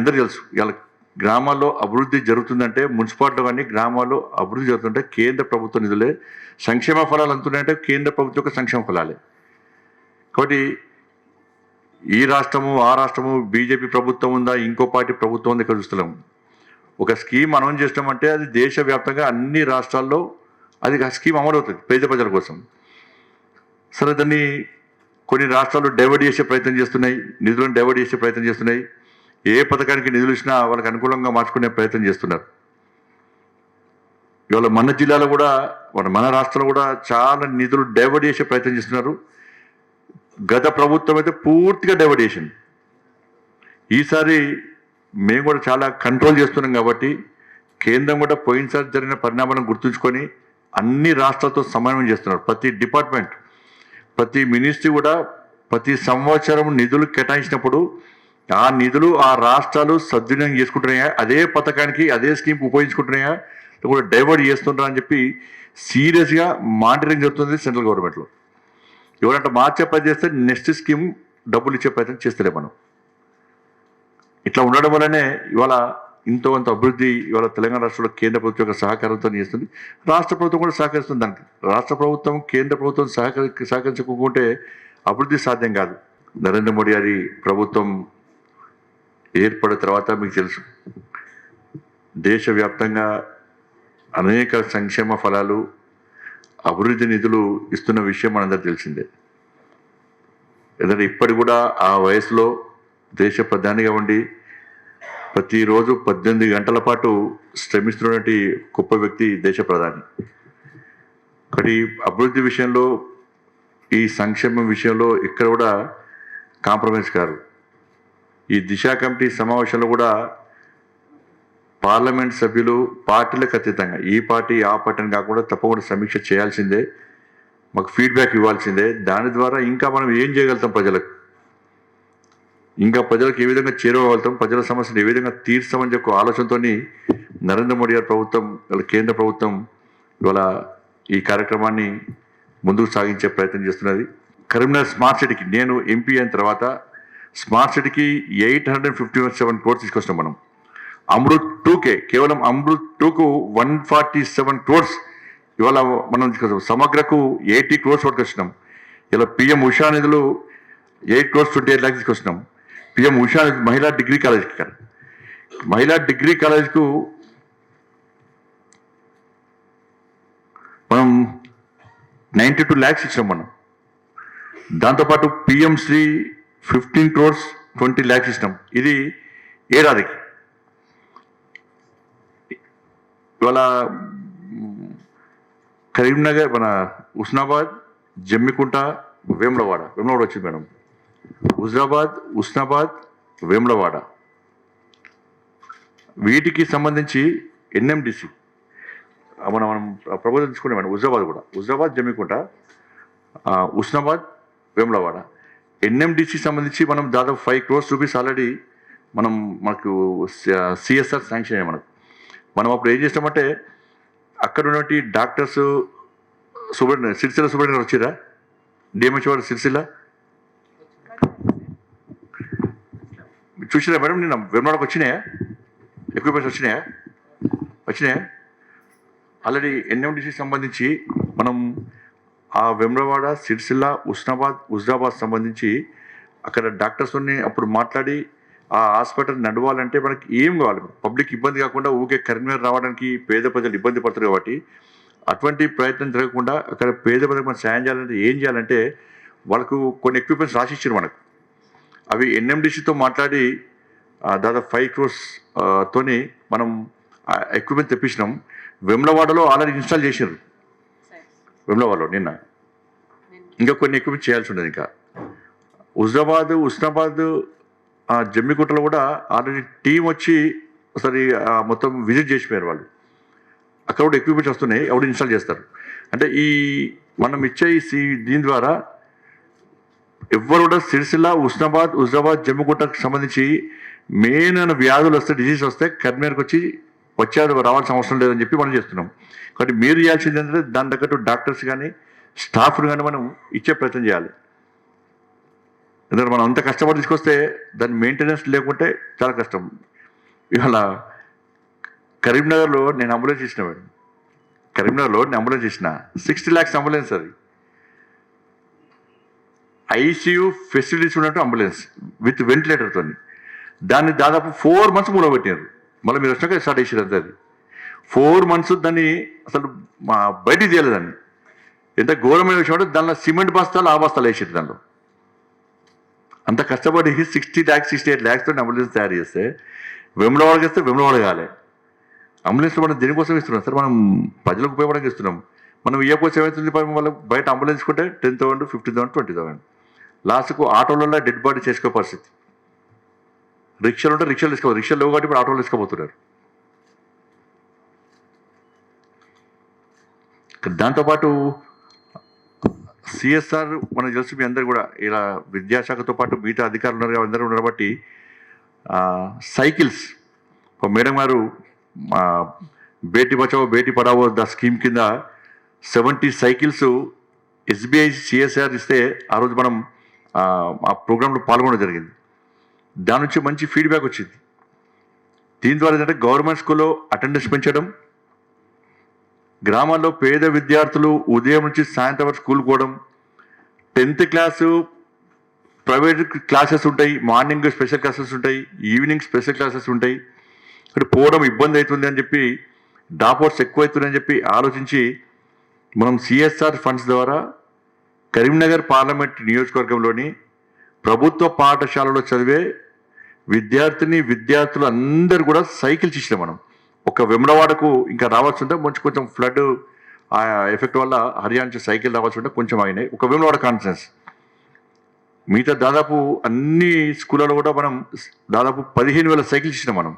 అందరూ తెలుసు ఇలా గ్రామాల్లో అభివృద్ధి జరుగుతుందంటే మున్సిపాలిటీలో కానీ గ్రామాల్లో అభివృద్ధి జరుగుతుంటే కేంద్ర ప్రభుత్వ నిధులే, సంక్షేమ ఫలాలు అందుతున్నాయంటే కేంద్ర ప్రభుత్వం యొక్క సంక్షేమ ఫలాలే. కాబట్టి ఈ రాష్ట్రము ఆ రాష్ట్రము బీజేపీ ప్రభుత్వం ఉందా ఇంకో పార్టీ ప్రభుత్వం ఉందా ఇక్కడ చూస్తున్నాం. ఒక స్కీమ్ అనౌన్స్ చేసినామంటే అది దేశవ్యాప్తంగా అన్ని రాష్ట్రాల్లో అది ఆ స్కీమ్ అమలు అవుతుంది పేద ప్రజల కోసం. సరే, దాన్ని కొన్ని రాష్ట్రాలు డైవర్ట్ చేసే ప్రయత్నం చేస్తున్నాయి, నిధులను డైవర్ట్ చేసే ప్రయత్నం చేస్తున్నాయి. ఏ పథకానికి నిధులు ఇచ్చినా వాళ్ళకి అనుకూలంగా మార్చుకునే ప్రయత్నం చేస్తున్నారు. ఇవాళ మన జిల్లాలో కూడా మన రాష్ట్రంలో కూడా చాలా నిధులు డైవర్ట్ చేసే ప్రయత్నం చేస్తున్నారు. గత ప్రభుత్వం అయితే పూర్తిగా డైవర్ట్ చేసింది. ఈసారి మేము కూడా చాలా కంట్రోల్ చేస్తున్నాం కాబట్టి కేంద్రం కూడా పోయినసారి జరిగిన పరిణామాలను గుర్తుంచుకొని అన్ని రాష్ట్రాలతో సమన్వయం చేస్తున్నారు. ప్రతి డిపార్ట్మెంట్, ప్రతి మినిస్ట్రీ కూడా ప్రతి సంవత్సరం నిధులు కేటాయించినప్పుడు ఆ నిధులు ఆ రాష్ట్రాలు సద్వినియోగం చేసుకుంటున్నాయా, అదే పథకానికి అదే స్కీమ్కి ఉపయోగించుకుంటున్నాయా, కూడా డైవర్ట్ చేస్తుంటారా అని చెప్పి సీరియస్గా మానిటరింగ్ జరుగుతుంది సెంట్రల్ గవర్నమెంట్లో. ఎవరంటే మార్చే పని చేస్తే నెక్స్ట్ స్కీమ్ డబ్బులు ఇచ్చే ప్రయత్నం చేస్తలే మనం. ఇట్లా ఉండడం వల్లనే ఇవాళ ఇంత అభివృద్ధి ఇవాళ తెలంగాణ రాష్ట్రంలో కేంద్ర ప్రభుత్వం యొక్క సహకారంతో చేస్తుంది. రాష్ట్ర ప్రభుత్వం కూడా సహకరిస్తుంది. దానికి రాష్ట్ర ప్రభుత్వం కేంద్ర ప్రభుత్వం సహకరించకుంటే అభివృద్ధి సాధ్యం కాదు. నరేంద్ర మోడీ గారి ప్రభుత్వం ఏర్పడిన తర్వాత మీకు తెలుసు దేశవ్యాప్తంగా అనేక సంక్షేమ ఫలాలు అభివృద్ధి నిధులు ఇస్తున్న విషయం మనందరికీ తెలిసిందే. ఎందుకంటే ఇప్పటి కూడా ఆ వయసులో దేశ ప్రధానిగా ఉండి ప్రతిరోజు 18 గంటల పాటు శ్రమిస్తున్నటువంటి గొప్ప వ్యక్తి దేశ ప్రధాని. కాబట్టి అభివృద్ధి విషయంలో ఈ సంక్షేమం విషయంలో ఇక్కడ కూడా కాంప్రమైజ్ కారు. ఈ దిశ కమిటీ సమావేశంలో కూడా పార్లమెంట్ సభ్యులు పార్టీలకు అతీతంగా ఈ పార్టీ ఆ పార్టీ అని కాకుండా తప్పకుండా సమీక్ష చేయాల్సిందే, మాకు ఫీడ్బ్యాక్ ఇవ్వాల్సిందే. దాని ద్వారా ఇంకా మనం ఏం చేయగలుగుతాం, ప్రజలకు ఏ విధంగా చేరువగలుగుతాం, ప్రజల సమస్యలు ఏ విధంగా తీర్చామని చెప్పి ఆలోచనతో నరేంద్ర మోడీ గారి ప్రభుత్వం, కేంద్ర ప్రభుత్వం ఇవాళ ఈ కార్యక్రమాన్ని ముందుకు సాగించే ప్రయత్నం చేస్తున్నది. కరీంనగర్ స్మార్ట్ సిటీకి నేను ఎంపీ అయిన తర్వాత స్మార్ట్ సిటీకి 857 crores తీసుకొచ్చినాం మనం. అమృత్ 2కే కేవలం అమృత్ 2కు 147 crores ఇవాళ మనం తీసుకొచ్చాం. సమగ్రకు 80 crores వరకు వచ్చినాం. ఇలా పిఎం ఉషా నిధులు 8 crores 28 lakhs తీసుకొచ్చినాం. పిఎం ఉషా మహిళా డిగ్రీ కాలేజ్కు మనం 92 lakhs ఇచ్చినాం మనం. దాంతోపాటు పిఎం శ్రీ 15 crores 20 lakhs ఇచ్చినాం. ఇది ఏడాదికి. ఇవాళ కరీంనగర్, మన ఉస్నాబాద్, జమ్మికుంట, వేములవాడ వచ్చింది మేడం. హుజరాబాద్, ఉస్నాబాద్, వేములవాడ వీటికి సంబంధించి ఎన్ఎండిసి మనం ప్రపోజల్ తీసుకునే మేడం. హుజరాబాద్, జమ్మికుంట, ఉస్నాబాద్, వేములవాడ ఎన్ఎండిసి సంబంధించి మనం దాదాపు 5 crores rupees ఆల్రెడీ మనకు సిఎస్ఆర్ శాంక్షన్ అయ్యాయి. మనం అప్పుడు ఏం చేస్తామంటే అక్కడ ఉన్నటువంటి డాక్టర్స్ సిరిసిల్ల సూపరింటెండెంట్ వచ్చిరా, డిఎంహెచ్ వాడు సిరిసిల్ల చూసిరా మేడం? నిన్న వేములవాడకు వచ్చినాయా ఎక్విప్మెంట్స్ వచ్చినాయా ఆల్రెడీ ఎన్ఎండిసి సంబంధించి మనం ఆ వేములవాడ, సిరిసిల్ల, ఉస్నాబాద్, హుజరాబాద్ సంబంధించి అక్కడ డాక్టర్స్ని అప్పుడు మాట్లాడి ఆ హాస్పిటల్ నడవాలంటే మనకి ఏం కావాలి, పబ్లిక్ ఇబ్బంది కాకుండా ఊకే కరీంనగర్ రావడానికి పేద ప్రజలు ఇబ్బంది పడతారు. కాబట్టి అటువంటి ప్రయత్నం జరగకుండా అక్కడ పేద ప్రజలకు మనం సాయం చేయాలంటే ఏం చేయాలంటే వాళ్ళకు కొన్ని ఎక్విప్మెంట్స్ రాసిచ్చారు మనకు. అవి ఎన్ఎండిసితో మాట్లాడి దాదాపు 5 crores తోని మనం ఎక్విప్మెంట్ తెప్పించినాం. వేములవాడలో ఆల్రెడీ ఇన్స్టాల్ చేసారు. వేములవాడలో నిన్న ఇంకా కొన్ని ఎక్విప్మెంట్ చేయాల్సి ఉండదు. ఇంకా హుజరాబాద్, ఉస్నాబాద్, జమ్మికుంటలో కూడా ఆల్రెడీ టీం వచ్చి ఒకసారి మొత్తం విజిట్ చేసిపోయారు వాళ్ళు. అక్కడ కూడా ఎక్విప్మెంట్స్ వస్తున్నాయి, అవి ఇన్స్టాల్ చేస్తారు. అంటే ఈ మనం ఇచ్చే దీని ద్వారా ఎవరు కూడా సిరిసిల్ల, ఉస్నాబాద్, హుజరాబాద్, జమ్మికుంటకు సంబంధించి మెయిన్ వ్యాధులు వస్తే, డిసీజ్ వస్తే కరీంనగర్కి రావాల్సిన అవసరం లేదని చెప్పి మనం చేస్తున్నాం. కాబట్టి మీరు చేయాల్సింది ఏంటంటే దాని తగ్గట్టు డాక్టర్స్ కానీ స్టాఫ్ను కానీ మనం ఇచ్చే ప్రయత్నం చేయాలి. ఎందుకంటే మనం అంత కష్టపడి తీసుకొస్తే దాని మెయింటెనెన్స్ లేకుంటే చాలా కష్టం. ఇవాళ కరీంనగర్లో నేను అంబులెన్స్ ఇచ్చిన మేడం, కరీంనగర్లో నేను అంబులెన్స్ ఇచ్చిన 60 lakhs అంబులెన్స్, అది ఐసీయూ ఫెసిలిటీస్ ఉన్నట్టు అంబులెన్స్ విత్ వెంటిలేటర్తో. దాన్ని దాదాపు 4 months మూలబెట్టారు. మళ్ళీ మీరు వచ్చినాక స్టార్ట్ చేసారు అంతే. అది 4 months దాన్ని అసలు బయటికి తీయలేదాన్ని. ఎంత ఘోరమైన విషయం అంటే దానిలో సిమెంట్ బస్తాలు ఆ బస్తాలు వేసారు. దానిలో అంత కష్టపడి 60 lakhs 68 lakhs తోటి అంబులెన్స్ తయారు చేస్తే వెములవాడకి ఇస్తే వెములవాడ కాలే. అంబులెన్స్ మనం దేనికోసం ఇస్తున్నాం సార్? మనం ప్రజలకు ఉపయోగపడానికి ఇస్తున్నాం. మనం ఇవ్వకపోతే ఏమవుతుంది? వాళ్ళకి బయట అంబులెన్స్ కొంటే 10,000 15,000 20,000. లాస్ట్కు ఆటోలలో డెడ్ బాడీ చేసుకో పరిస్థితి. రిక్షాలు ఉంటే రిక్షాలు తీసుకోవాలి, రిక్షాలు లేవు కాబట్టి ఇప్పుడు ఆటోలు తీసుకుపోతున్నారు. దాంతోపాటు సిఎస్ఆర్ మనకు తెలుసు, మీ అందరు కూడా ఇలా విద్యాశాఖతో పాటు మిగతా అధికారులు ఉన్నారు, అందరూ ఉన్నారు కాబట్టి సైకిల్స్ మేడం గారు బేటీ బచావో బేటీ పడావో ద స్కీమ్ కింద 70 సైకిల్స్ ఎస్బీఐ సిఎస్ఆర్ ఇస్తే ఆ రోజు మనం ఆ ప్రోగ్రాంలో పాల్గొనడం జరిగింది. దాని నుంచి మంచి ఫీడ్బ్యాక్ వచ్చింది. దీని ద్వారా ఏంటంటే గవర్నమెంట్ స్కూల్లో అటెండెన్స్ పెంచడం, గ్రామాల్లో పేద విద్యార్థులు ఉదయం నుంచి సాయంత్రం వరకు స్కూల్ పోవడం, 10th క్లాసు ప్రైవేట్ క్లాసెస్ ఉంటాయి, మార్నింగ్ స్పెషల్ క్లాసెస్ ఉంటాయి, ఈవినింగ్ స్పెషల్ క్లాసెస్ ఉంటాయి, ఇక్కడ పోవడం ఇబ్బంది అవుతుంది అని చెప్పి, డ్రాప్అవుట్స్ ఎక్కువ అవుతుందని చెప్పి ఆలోచించి మనం సిఎస్ఆర్ ఫండ్స్ ద్వారా కరీంనగర్ పార్లమెంట్ నియోజకవర్గంలోని ప్రభుత్వ పాఠశాలలో చదివే విద్యార్థులు అందరూ కూడా సైకిల్స్ ఇచ్చినాం మనం. ఒక వెములవాడకు ఇంకా రావాల్సి ఉంటే కొంచెం ఫ్లడ్ ఎఫెక్ట్ వల్ల హర్యానా నుంచి సైకిల్ రావాల్సి ఉంటే కొంచెం అయినాయి. ఒక వెములవాడ కాన్ఫరెన్స్ మిగతా దాదాపు అన్ని స్కూళ్ళలో కూడా మనం దాదాపు 15,000 సైకిల్స్ ఇచ్చినాం మనం.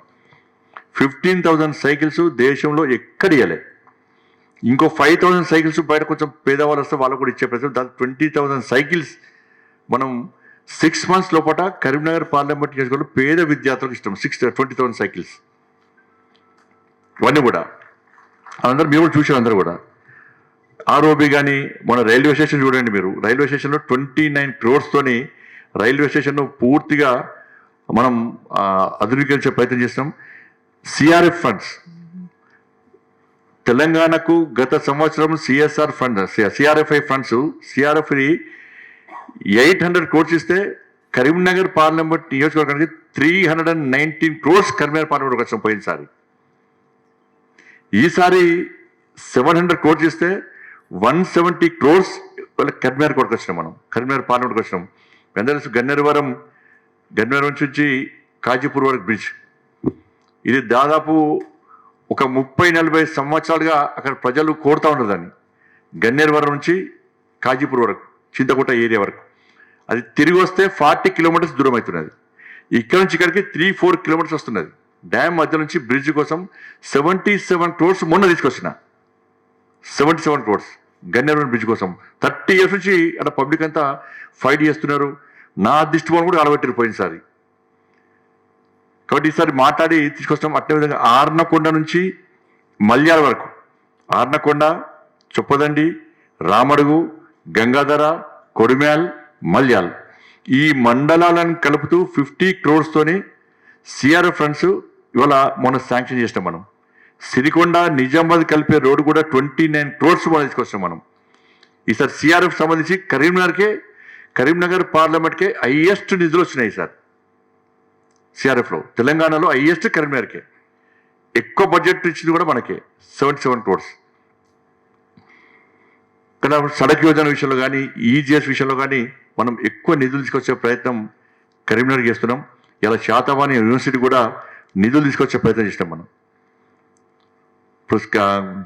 15,000 సైకిల్స్ దేశంలో ఎక్కడ ఇవ్వలే. ఇంకో 5,000 సైకిల్స్ బయట కొంచెం పేదవాళ్ళు వస్తే వాళ్ళకు కూడా ఇచ్చే ప్రయత్నం. దాదాపు 20,000 సైకిల్స్ మనం 6 months లోపల కరీంనగర్ పార్లమెంట్ నియోజకవర్గంలో పేద విద్యార్థులకు ఇష్టం. 20,000 సైకిల్స్ ఇవన్నీ కూడా అందరూ మీరు కూడా చూసారు. అందరూ కూడా ఆర్ఓబి కానీ మన రైల్వే స్టేషన్ చూడండి మీరు, రైల్వే స్టేషన్లో 29 crores తోని రైల్వే స్టేషన్ను పూర్తిగా మనం ఆధునీకరించే ప్రయత్నం చేస్తాం. సిఆర్ఎఫ్ ఫండ్స్ తెలంగాణకు గత సంవత్సరం సిఎస్ఆర్ ఫండ్ సిఆర్ఎఫ్ఐ ఫండ్స్ సిఆర్ఎఫ్ని 800 crores ఇస్తే కరీంనగర్ పార్లమెంట్ నియోజకవర్గానికి 319 crores కరీంనగర్ పార్లమెంట్ వచ్చాం పోయినసారి. ఈసారి 700 crores ఇస్తే 170 crores కరీంనగర్ కోటకు వచ్చినాం. మనం కరీంనగర్ పార్లమెంట్కి వచ్చినాం. అందరూ గన్నేరువరం నుంచి కాజీపూర్ వరకు బ్రిడ్జ్, ఇది దాదాపు ఒక 30-40 సంవత్సరాలుగా అక్కడ ప్రజలు కోరుతూ ఉన్నారు దాన్ని. గన్నేరువరం నుంచి కాజీపూర్ వరకు, చింతకుంట ఏరియా వరకు అది తిరిగి వస్తే 40 kilometers దూరం అవుతున్నది. ఇక్కడ నుంచి ఇక్కడికి 3-4 kilometers వస్తున్నది. డ్యామ్ మధ్య నుంచి బ్రిడ్జ్ కోసం 77 crores మొన్న తీసుకొచ్చిన 77 crores గన్నేరువరం బ్రిడ్జ్ కోసం. 30 years నుంచి అక్కడ పబ్లిక్ అంతా ఫైట్ చేస్తున్నారు. నా దృష్టికోణం కూడా అలవెట్టారు పోయినసారి. కాబట్టి ఈసారి మాట్లాడి తీసుకొస్తాం. అట్లే విధంగా ఆర్నకొండ నుంచి మల్యాల వరకు, ఆర్నకొండ, చొప్పదండి, రామడుగు, గంగాధర, కొడిమ్యాల్, మల్యాల్ ఈ మండలాలను కలుపుతూ 50 crores తోని సిఆర్ఎఫ్ ఫండ్స్ ఇవాళ మొన్న శాంక్షన్ చేసినాం మనం. సిరికొండ నిజామాబాద్ కలిపే రోడ్డు కూడా 29 crores మనం తీసుకొస్తాం మనం. ఈసారి సిఆర్ఎఫ్ సంబంధించి కరీంనగర్ పార్లమెంట్కే హైయెస్ట్ నిధులు వచ్చినాయి సార్. సిఆర్ఎఫ్లో తెలంగాణలో హైయెస్ట్ కరీంనగర్కే. ఎక్కువ బడ్జెట్ ఇచ్చింది కూడా మనకే 77 crores. ఇక్కడ సడక్ యోజన విషయంలో కానీ ఈజీఎస్ విషయంలో కానీ మనం ఎక్కువ నిధులు తీసుకొచ్చే ప్రయత్నం కరీంనగర్ చేస్తున్నాం. ఇలా శాతవాణి యూనివర్సిటీ కూడా నిధులు తీసుకొచ్చే ప్రయత్నం చేస్తాం మనం.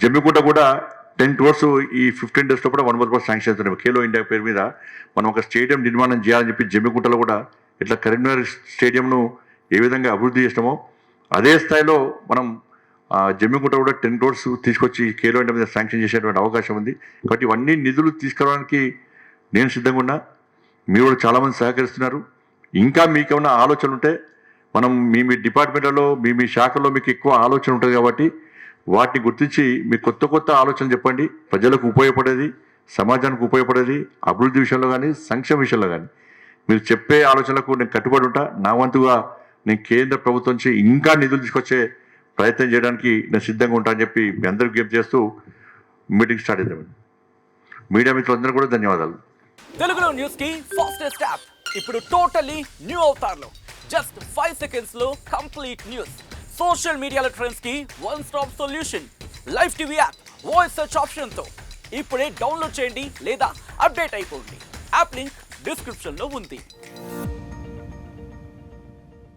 జమ్మికుంట కూడా 10 crores ఈ 15 days కూడా 1 crore శాంక్షన్ అవుతున్నాయి. ఖేలో ఇండియా పేరు మీద మనం ఒక స్టేడియం నిర్మాణం చేయాలని చెప్పి జమ్మికుంటలో కూడా ఇట్లా కరీంనగర్ స్టేడియంను ఏ విధంగా అభివృద్ధి చేస్తామో అదే స్థాయిలో మనం జమ్మికుంట కూడా 10 crores తీసుకొచ్చి ఖేలో ఇండియా మీద శాంక్షన్ చేసేటువంటి అవకాశం ఉంది. కాబట్టి ఇవన్నీ నిధులు తీసుకురావడానికి నేను సిద్ధంగా ఉన్నా. మీరు కూడా చాలామంది సహకరిస్తున్నారు. ఇంకా మీకేమైనా ఆలోచనలు ఉంటే మనం మీ డిపార్ట్మెంట్లలో మీ శాఖలో మీకు ఎక్కువ ఆలోచన ఉంటుంది కాబట్టి వాటిని గుర్తించి మీ కొత్త ఆలోచనలు చెప్పండి. ప్రజలకు ఉపయోగపడేది, సమాజానికి ఉపయోగపడేది, అభివృద్ధి విషయంలో కానీ సంక్షేమ విషయంలో కానీ మీరు చెప్పే ఆలోచనలకు నేను కట్టుబడి ఉంటా. నా వంతుగా నేను కేంద్ర ప్రభుత్వం నుంచి ఇంకా నిధులు తీసుకొచ్చే ప్రయత్నం చేయడానికి నేను సిద్ధంగా ఉంటా అని చెప్పి మీ అందరికి గిఫ్ట్ చేస్తూ మీటింగ్ స్టార్ట్ చేద్దామండి. మీడియా మిత్రులందరూ కూడా ధన్యవాదాలు. తెలుగులో న్యూస్ కి ఫాస్టెస్ట్ యాప్ ఇప్పుడు టోటలీ న్యూ అవతార్లో జస్ట్ 5 seconds లో కంప్లీట్ న్యూస్. సోషల్ మీడియాలో ట్రెండ్స్ కి one stop solution. Live TV app voice search option తో ఇప్పుడే డౌన్లోడ్ చేయండి లేదా అప్డేట్ అయిపోండి. యాప్ లింక్ డిస్క్రిప్షన్ లో ఉంది.